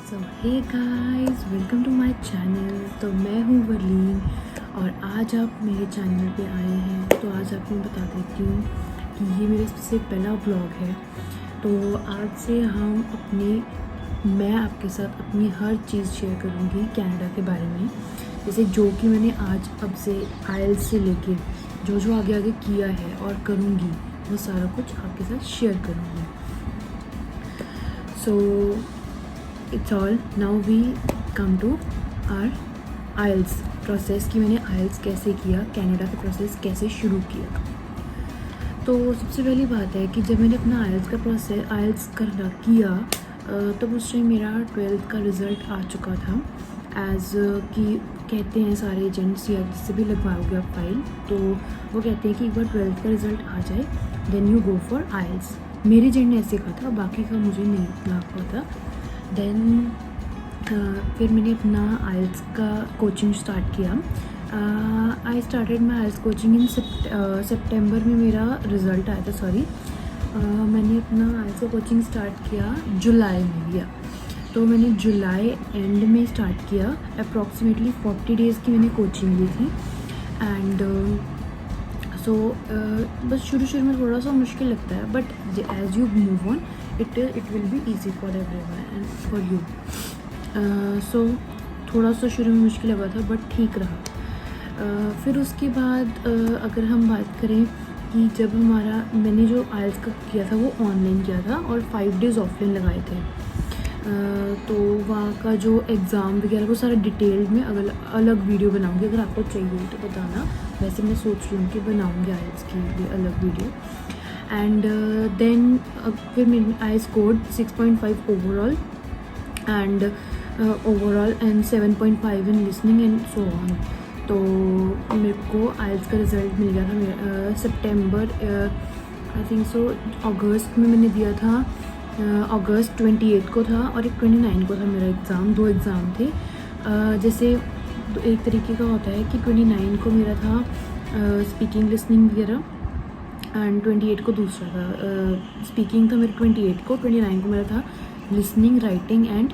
So hey guys, welcome to my channel. तो मैं हूँ वरलीन और आज आप मेरे चैनल पे आए हैं। तो आज आपको बता देती हूँ कि ये मेरा सबसे पहला व्लॉग है। तो आज से मैं आपके साथ अपनी हर चीज़ शेयर करूँगी कनाडा के बारे में, जैसे जो कि मैंने आज अब से आइल्स से लेके जो आगे आगे किया है और करूँगी, वो सारा कुछ आपके साथ शेयर करूँगी। So it's all now we come to our IELTS process कि मैंने आइल्स कैसे किया, कनाडा का प्रोसेस कैसे शुरू किया। तो सबसे पहली बात है कि जब मैंने अपना आइल्स करना किया तब उस टाइम मेरा 12th का रिज़ल्ट आ चुका था। एज़ कि कहते हैं सारे एजेंट्स या जिससे भी लगवाओगे आप फाइल, तो वो कहते हैं कि एक बार 12th का रिज़ल्ट आ जाए देन यू गो फॉर आइल्स। मेरे एजेंट ने ऐसे कहा था, बाकी का मुझे नहीं इतना पता। देन फिर मैंने अपना आइल्स का कोचिंग स्टार्ट किया। I started my IELTS coaching इन सितंबर में मेरा रिज़ल्ट आया था। मैंने अपना आइल्स का कोचिंग स्टार्ट किया जुलाई में। तो मैंने जुलाई एंड में स्टार्ट किया। अप्रॉक्सीमेटली 40 डेज़ की मैंने कोचिंग ली थी। एंड बस शुरू में थोड़ा सा मुश्किल लगता है, but as you move on it will be easy for everyone and for you. So थोड़ा सा शुरू में मुश्किल लगा था, बट ठीक रहा। फिर उसके बाद अगर हम बात करें कि जब मैंने जो आइल्स का किया था वो ऑनलाइन किया था और 5 डेज़ ऑफलाइन लगाए थे। तो वहाँ का जो एग्ज़ाम वगैरह वो सारा डिटेल्ड में अलग वीडियो बनाऊँगी। अगर आपको चाहिए तो बताना। वैसे मैं सोच रही हूँ कि बनाऊँगी आइल्स की लिए अलग वीडियो। एंड देन फिर I scored 6.5 overall and 7.5 in listening and so on. तो मेरे को आइल्स का रिज़ल्ट मिल गया था मेरा सितंबर आई थिंक सो अगस्त में मैंने दिया था। अगस्त 28 को था और एक 29 को था मेरा एग्ज़ाम। 2 एग्ज़ाम थे। जैसे एक तरीके का होता है कि 29 को मेरा था स्पीकिंग लिसनिंग वगैरह एंड 28 को दूसरा था। स्पीकिंग था मेरे 28 को, 29 को मेरा था लिसनिंग, राइटिंग एंड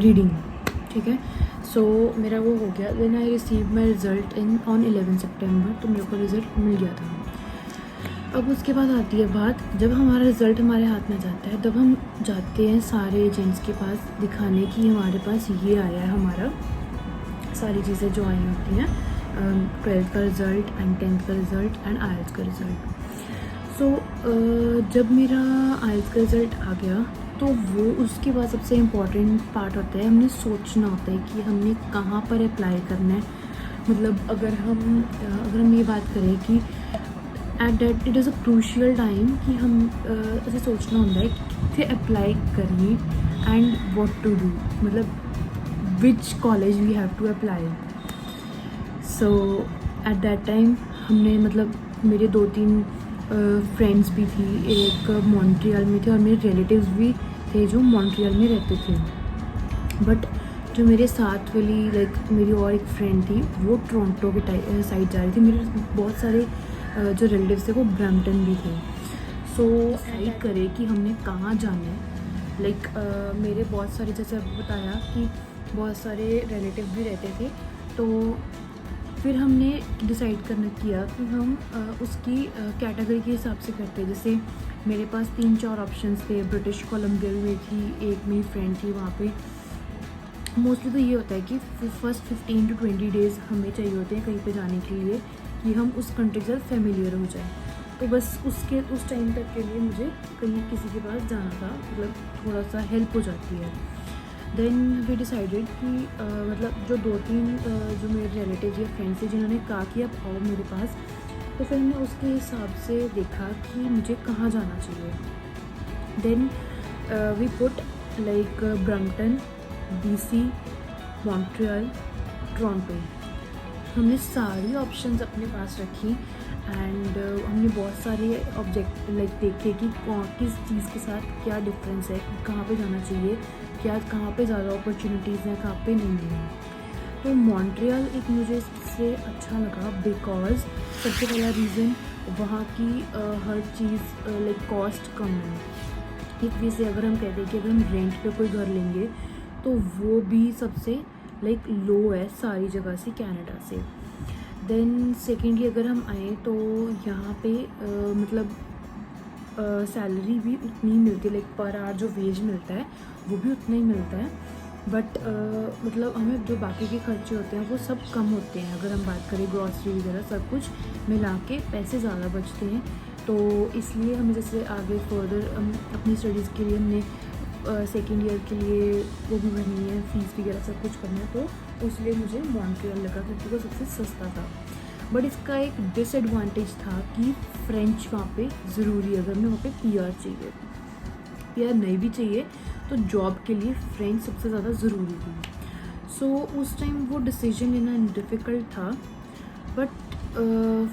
रीडिंग। ठीक है। सो मेरा वो हो गया। Then I receive my result on 11 September. तो मेरे को रिज़ल्ट मिल गया था। अब उसके बाद आती है बात, जब हमारा रिज़ल्ट हमारे हाथ में जाता है तब हम जाते हैं सारे एजेंट्स के पास दिखाने कि हमारे पास ये आया है, हमारा सारी चीज़ें जो आई होती हैं, 12th का रिज़ल्ट एंड 10th का रिज़ल्ट एंड आइल्स का रिज़ल्ट। सो जब मेरा आइल्स का रिज़ल्ट आ गया तो वो उसके बाद सबसे इम्पॉर्टेंट पार्ट होता है, हमने सोचना होता है कि हमने कहाँ पर अप्लाई करना है। मतलब अगर हम ये बात करें कि at that it is a crucial time कि हम ऐसे सोचना होता है कि कितने अप्लाई करिए एंड व्हाट टू डू, मतलब which college we have to apply. So at that time हमने, मतलब मेरे 2-3 फ्रेंड्स भी थी, एक मॉन्ट्रियल में थे और मेरे रिलेटिव्स भी थे जो मॉन्ट्रियल में रहते थे। बट जो मेरे साथ वाली मेरी और एक फ्रेंड थी वो टोरंटो के साइड जा रही थी। मेरे बहुत सारे जो रिलेटिव्स थे वो ब्रैम्पटन भी थे। सो डिसाइड करे कि हमने कहाँ जाना है। मेरे बहुत सारे, जैसे आपको बताया कि बहुत सारे रिलेटिव भी रहते थे, तो फिर हमने डिसाइड किया कि हम उसकी कैटेगरी के हिसाब से करते। जैसे मेरे पास 3-4 ऑप्शंस थे। ब्रिटिश कोलंबिया में थी, एक मेरी फ्रेंड थी वहाँ पे। मोस्टली तो ये होता है कि फर्स्ट 15 to 20 डेज़ हमें चाहिए होते हैं कहीं पे जाने के लिए कि हम उस कंट्री से फेमिलियर हो जाए। तो बस उस टाइम तक के लिए मुझे कहीं किसी के पास जाना था, मतलब थोड़ा सा हेल्प हो जाती है। देन वी डिसाइडेड कि मतलब जो 2-3 जो मेरे रिलेटिव या फ्रेंड्स थे जिन्होंने कहा कि आप आओ मेरे पास, तो फिर हमने उसके हिसाब से देखा कि मुझे कहाँ जाना चाहिए। Then we put Brampton, BC, Montreal, Toronto. हमने सारी ऑप्शंस अपने पास रखी एंड हमने बहुत सारे ऑब्जेक्ट देखे कि किस चीज़ के साथ क्या डिफरेंस है, कहाँ पे जाना चाहिए, कहाँ पे ज़्यादा अपॉर्चुनिटीज़ हैं, कहाँ पे नहीं है। तो मॉन्ट्रियल एक मुझे सबसे अच्छा लगा बिकॉज सबसे पहला रीज़न वहाँ की हर चीज़ कॉस्ट कम है। एक वे से अगर हम कहते हैं कि अगर हम रेंट पे कोई घर लेंगे तो वो भी सबसे लाइक लो है सारी जगह से, कनाडा से। देन सेकेंडली अगर हम आए तो यहाँ पे मतलब सैलरी भी उतनी मिलती है, लाइक पर आवर जो वेज मिलता है वो भी उतना ही मिलता है, बट मतलब हमें जो बाकी के खर्चे होते हैं वो सब कम होते हैं। अगर हम बात करें ग्रॉसरी वगैरह सब कुछ मिला के पैसे ज़्यादा बचते हैं, तो इसलिए हमें जैसे आगे फर्दर अपनी स्टडीज़ के लिए हमने सेकेंड ईयर के लिए वो भी भरनी है, फीस वगैरह सब कुछ करना है, तो इसलिए मुझे मॉन्ट्रियल लगा क्योंकि वो सबसे सस्ता था। बट इसका एक डिसएडवांटेज था कि फ्रेंच वहाँ पे ज़रूरी है, अगर हमें वहाँ पे पीआर चाहिए, पीआर नहीं भी चाहिए तो जॉब के लिए फ्रेंच सबसे ज़्यादा ज़रूरी थी। सो उस टाइम वो डिसीजन लेना डिफ़िकल्ट था, बट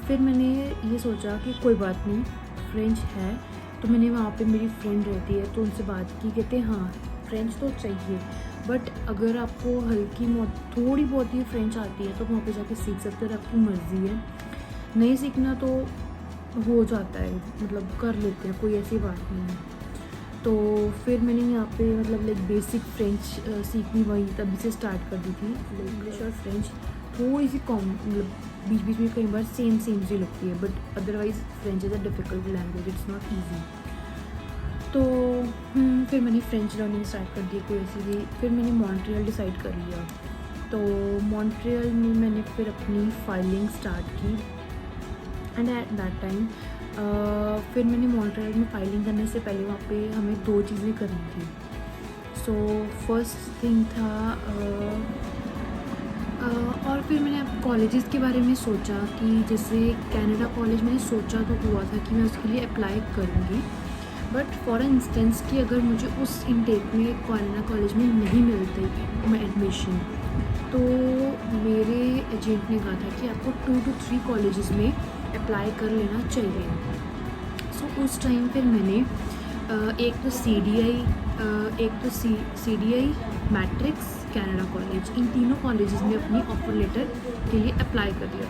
फिर मैंने ये सोचा कि कोई बात नहीं, फ्रेंच है तो मैंने वहाँ पे मेरी फ्रेंड रहती है तो उनसे बात की, कहते हाँ फ्रेंच तो चाहिए, बट अगर आपको हल्की थोड़ी बहुत ही फ्रेंच आती है तो वहाँ पे जाके सीख सकते हैं, आपकी मर्ज़ी है, नहीं सीखना तो हो जाता है, मतलब कर लेते हैं, कोई ऐसी बात नहीं है। तो फिर मैंने यहाँ पे मतलब लाइक बेसिक फ्रेंच सीखनी वही तभी से स्टार्ट कर दी थी। इंग्लिश और फ्रेंच थोड़ी सी कॉम मतलब बीच बीच में कई बार सेम सी लगती है, but otherwise French is a difficult language, it's not easy. तो फिर मैंने फ्रेंच लर्निंग स्टार्ट कर दी कोई ऐसी भी। फिर मैंने मॉन्ट्रियल डिसाइड कर लिया, तो मॉन्ट्रियल में मैंने फिर अपनी फाइलिंग स्टार्ट की। एंड एट दैट टाइम फिर मैंने मॉन्ट्रियल में फाइलिंग करने से पहले वहाँ पे हमें 2 चीज़ें करनी थी। सो फर्स्ट थिंग था और फिर मैंने अब कॉलेजेस के बारे में सोचा कि जैसे कनाडा कॉलेज मैंने सोचा तो हुआ था कि मैं उसके लिए अप्लाई करूँगी, बट फॉर इंस्टेंस कि अगर मुझे उस इनटेक में कनाडा कॉलेज में नहीं मिलती मैं एडमिशन, तो मेरे एजेंट ने कहा था कि आपको 2 to 3 कॉलेजेस में अप्लाई कर लेना चाहिए। सो उस टाइम फिर मैंने एक तो CDI, मैट्रिक्स, कनाडा कॉलेज, इन तीनों कॉलेजेस में अपनी ऑफर लेटर के लिए अप्लाई कर दिया।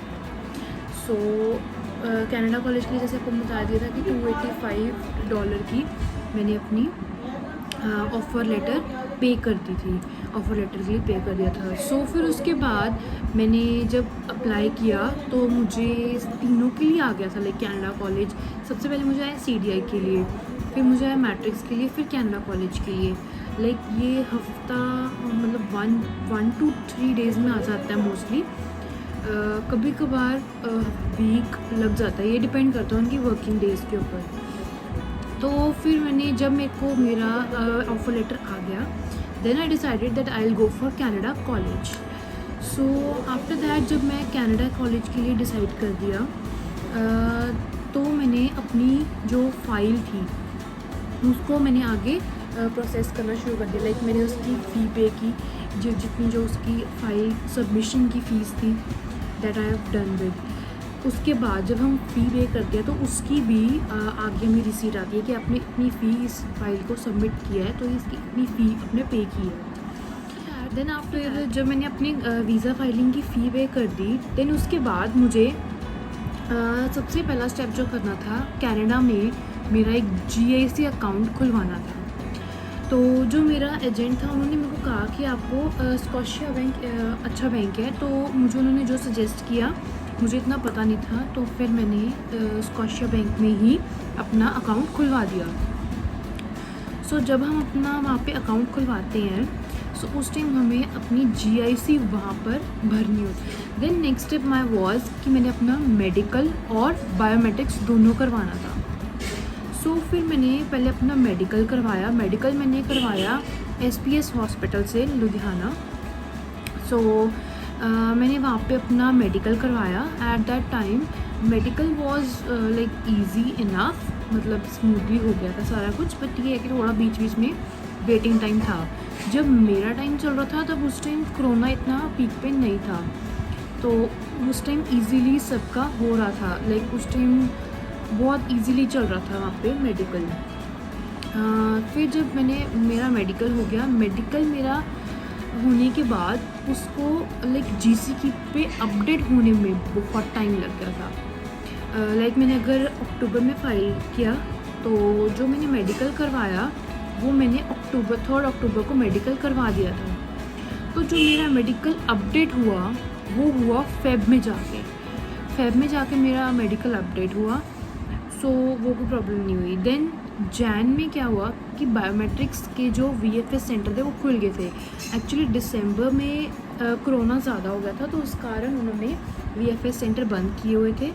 सो कनाडा कॉलेज के लिए जैसे आपको बता दिया था कि $285 की मैंने अपनी ऑफ़र लेटर पे कर दी थी, ऑफ़र लेटर के लिए पे कर दिया था। सो फिर उसके बाद मैंने जब अप्लाई किया तो मुझे तीनों के लिए आ गया था, लाइक कनाडा कॉलेज सबसे पहले मुझे आया CDI के लिए, फिर मुझे आया मैट्रिक्स के लिए, फिर कनाडा कॉलेज के लिए। लाइक ये हफ्ता मतलब 1 to 3 डेज़ में आ जाता है मोस्टली, कभी कभार वीक लग जाता है, ये डिपेंड करता है उनकी वर्किंग डेज़ के ऊपर। तो फिर मैंने जब मेरे को मेरा ऑफ़र लेटर आ गया, then I decided that I will go for Canada college. So after that जब मैं कनाडा कॉलेज के लिए डिसाइड कर दिया, तो मैंने अपनी जो फ़ाइल थी उसको मैंने आगे प्रोसेस करना शुरू कर दिया। लाइक मैंने उसकी फ़ी पे की, जितनी जो उसकी फ़ाइल सबमिशन की फ़ीस थी that I have done with. उसके बाद जब हम फ़ी पे करते हैं तो उसकी भी आगे हमें रिसीट आती है कि आपने इतनी फ़ी इस फाइल को सबमिट किया है, तो इसकी इतनी फ़ी आपने पे की है। देन आफ्टर जब मैंने अपनी वीज़ा फाइलिंग की फ़ी पे कर दी, देन उसके बाद मुझे सबसे पहला स्टेप जो करना था, कनाडा में मेरा एक GIC अकाउंट खुलवाना था। तो जो मेरा एजेंट था उन्होंने मेरे को कहा कि आपको स्कॉशिया बैंक अच्छा बैंक है, तो मुझे उन्होंने जो सजेस्ट किया, मुझे इतना पता नहीं था, तो फिर मैंने स्कॉशिया बैंक में ही अपना अकाउंट खुलवा दिया। सो जब हम अपना वहाँ पे अकाउंट खुलवाते हैं, सो उस टाइम हमें अपनी GIC वहाँ पर भरनी होती है। Then next step my was कि मैंने अपना मेडिकल और बायोमेट्रिक्स दोनों करवाना था। सो फिर मैंने पहले अपना मेडिकल करवाया। मेडिकल मैंने करवाया SPS हॉस्पिटल से लुधियाना। सो मैंने वहाँ पे अपना मेडिकल करवाया। Eight that time medical was like easy enough, मतलब स्मूथली हो गया था सारा कुछ, बट ये है कि थोड़ा बीच बीच में वेटिंग टाइम था। जब मेरा टाइम चल रहा था तब उस टाइम कोरोना इतना पीक पे नहीं था, तो उस टाइम इजीली सबका हो रहा था। लाइक उस टाइम बहुत इजीली चल रहा था वहाँ पे मेडिकल। फिर जब मेरा मेडिकल हो गया, मेडिकल मेरा होने के बाद उसको लाइक GCK पे अपडेट होने में बहुत टाइम लग गया था। लाइक मैंने अगर अक्टूबर में फ़ाइल किया, तो जो मैंने मेडिकल करवाया वो मैंने 3 अक्टूबर को मेडिकल करवा दिया था। तो जो मेरा मेडिकल अपडेट हुआ वो हुआ फेब में जाके मेरा मेडिकल अपडेट हुआ। सो वो कोई प्रॉब्लम नहीं हुई। देन जैन में क्या हुआ कि बायोमेट्रिक्स के जो VFS सेंटर थे वो खुल गए थे। एक्चुअली दिसंबर में कोरोना ज़्यादा हो गया था, तो उस कारण उन्होंने VFS सेंटर बंद किए हुए थे।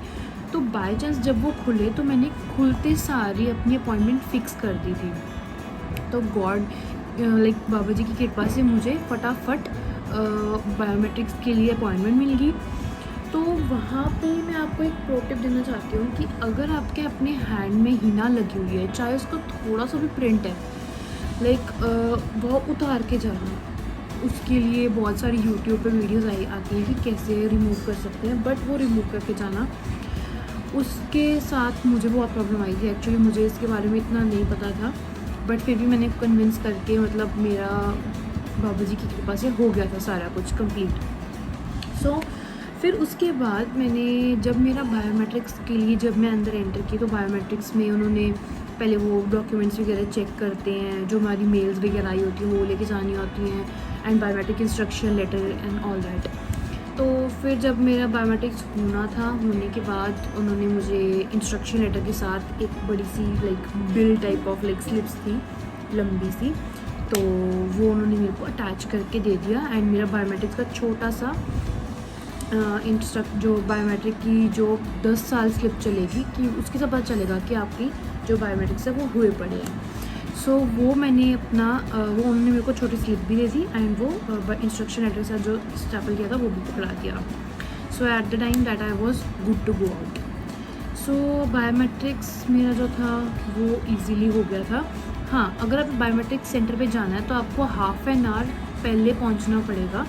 तो बाय चांस जब वो खुले तो मैंने खुलते सारी अपनी अपॉइंटमेंट फ़िक्स कर दी थी। तो गॉड लाइक बाबा जी की कृपा से मुझे फटाफट बायोमेट्रिक्स के लिए अपॉइंटमेंट मिल गई। तो वहाँ पे मैं आपको एक प्रो टिप देना चाहती हूँ कि अगर आपके अपने हैंड में हिना लगी हुई है, चाहे उसका थोड़ा सा भी प्रिंट है, लाइक वो उतार के जाना। उसके लिए बहुत सारी यूट्यूब पे वीडियोस आती हैं कि कैसे रिमूव कर सकते हैं, बट वो रिमूव करके जाना। उसके साथ मुझे बहुत प्रॉब्लम आई थी। एक्चुअली मुझे इसके बारे में इतना नहीं पता था, बट फिर भी मैंने कन्विंस करके, मतलब मेरा बाबा जी की कृपा से हो गया था सारा कुछ कंप्लीट। सो फिर उसके बाद मैंने जब मेरा बायोमेट्रिक्स के लिए जब मैं अंदर एंटर की, तो बायोमेट्रिक्स में उन्होंने पहले वो डॉक्यूमेंट्स वगैरह चेक करते हैं, जो हमारी मेल्स वगैरह आई होती हैं वो लेके जानी होती हैं, and biometric instruction letter and all that. तो फिर जब मेरा बायोमेट्रिक्स होने के बाद उन्होंने मुझे इंस्ट्रक्शन लेटर के साथ एक बड़ी सी like bill type of like slips थी लंबी सी, तो वो उन्होंने मेरे को अटैच करके दे दिया। एंड मेरा बायोमेट्रिक्स का छोटा सा जो बायोमेट्रिक की जो 10 साल स्लिप चलेगी कि उसके से पता चलेगा कि आपकी जो बायोमेट्रिक्स है वो हुए पड़े हैं। सो वो मैंने अपना वो उन्होंने मेरे को छोटी स्लिप भी दे दी, एंड वो इंस्ट्रक्शन लेटर के साथ जो स्टैपल किया था वो भी पकड़ा दिया। So at the time that I was good to go out. So biometrics मेरा जो था वो ईजीली हो गया था। हाँ, अगर आप बायोमेट्रिक्स सेंटर पे जाना है तो आपको हाफ एन आवर पहले पहुंचना पड़ेगा।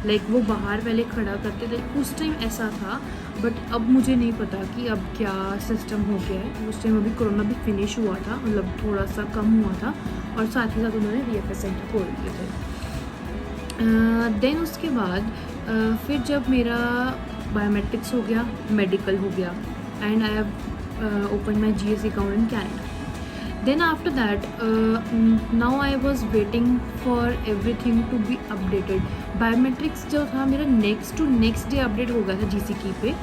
लाइक वो बाहर पहले खड़ा करते थे, उस टाइम ऐसा था, बट अब मुझे नहीं पता कि अब क्या सिस्टम हो गया है। उस टाइम अभी कोरोना भी फिनिश हुआ था, मतलब थोड़ा सा कम हुआ था, और साथ ही साथ उन्होंने VFS सेंटर खोल दिए थे। देन उसके बाद फिर जब मेरा बायोमेट्रिक्स हो गया, मेडिकल हो गया, and I have open my GST account in Canada. Then after that, now I was waiting for everything to be updated. Biometrics जो था मेरा नेक्स्ट डे अपडेट हो गया था GCK पे,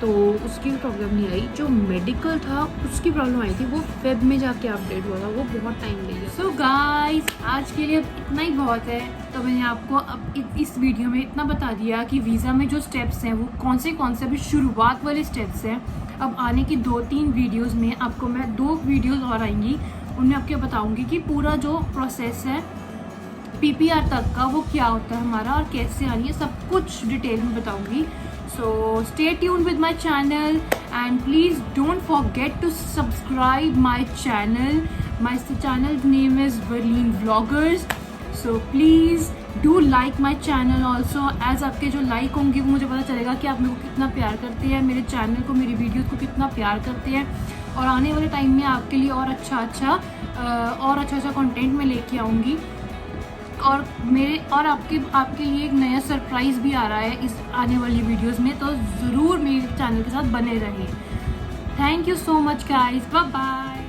तो उसकी भी प्रॉब्लम नहीं आई। जो मेडिकल था उसकी प्रॉब्लम आई थी, वो फेब में जाके अपडेट हुआ था, वो बहुत टाइम ले गया। सो गाइस, आज के लिए इतना ही बहुत है। तो मैंने आपको अब इस वीडियो में इतना बता दिया कि वीज़ा में जो स्टेप्स हैं वो कौन से अभी शुरुआत वाले स्टेप्स हैं। अब आने की 2-3 वीडियोस में आपको मैं 2 वीडियोस और आएंगी, उनमें आपको बताऊंगी कि पूरा जो प्रोसेस है PPR तक का वो क्या होता है हमारा और कैसे आनी है, सब कुछ डिटेल में बताऊंगी। So stay tuned with my channel and please don't forget to subscribe my channel. My channel name is Verleen Vloggers. So please do like my channel also. As आपके जो लाइक होंगे वो मुझे पता चलेगा कि आप मेरे को कितना प्यार करते हैं, मेरे चैनल को, मेरी वीडियोस को कितना प्यार करते हैं। और आने वाले टाइम में आपके लिए और अच्छा कंटेंट मैं लेके आऊँगी। और आपके लिए एक नया सरप्राइज़ भी आ रहा है इस आने वाली वीडियोस में, तो ज़रूर मेरे चैनल के साथ बने रहिए। Thank you so much guys, bye bye.